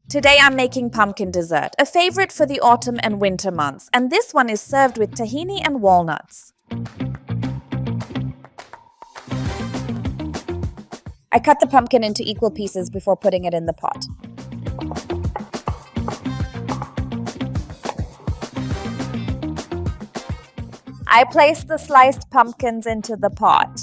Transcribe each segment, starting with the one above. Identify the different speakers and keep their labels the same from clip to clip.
Speaker 1: Today I'm making pumpkin dessert, a favorite for the autumn and winter months, and this one is served with tahini and walnuts. I cut the pumpkin into equal pieces before putting it in the pot. I place the sliced pumpkins into the pot.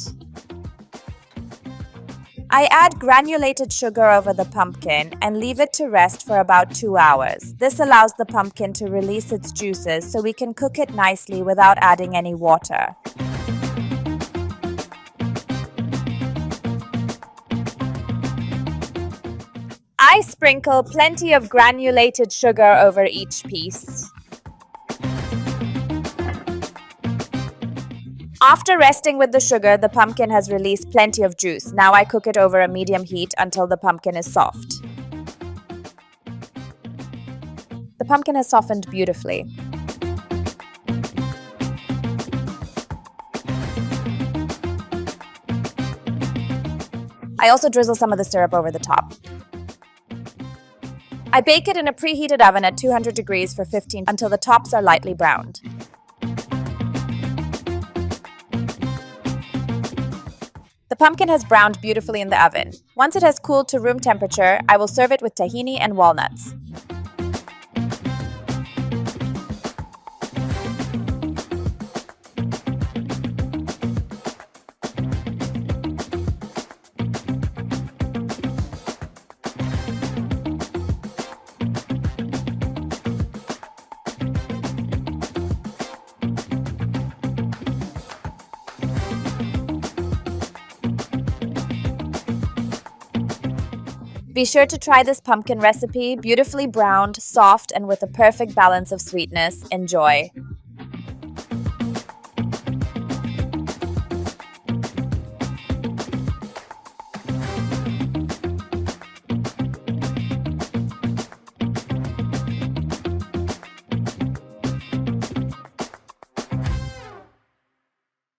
Speaker 1: I add granulated sugar over the pumpkin and leave it to rest for about 2 hours. This allows the pumpkin to release its juices so we can cook it nicely without adding any water. I sprinkle plenty of granulated sugar over each piece. After resting with the sugar, the pumpkin has released plenty of juice. Now I cook it over a medium heat until the pumpkin is soft. The pumpkin has softened beautifully. I also drizzle some of the syrup over the top. I bake it in a preheated oven at 200 degrees for 15 until the tops are lightly browned. The pumpkin has browned beautifully in the oven. Once it has cooled to room temperature, I will serve it with tahini and walnuts. Be sure to try this pumpkin recipe, beautifully browned, soft, and with a perfect balance of sweetness. Enjoy!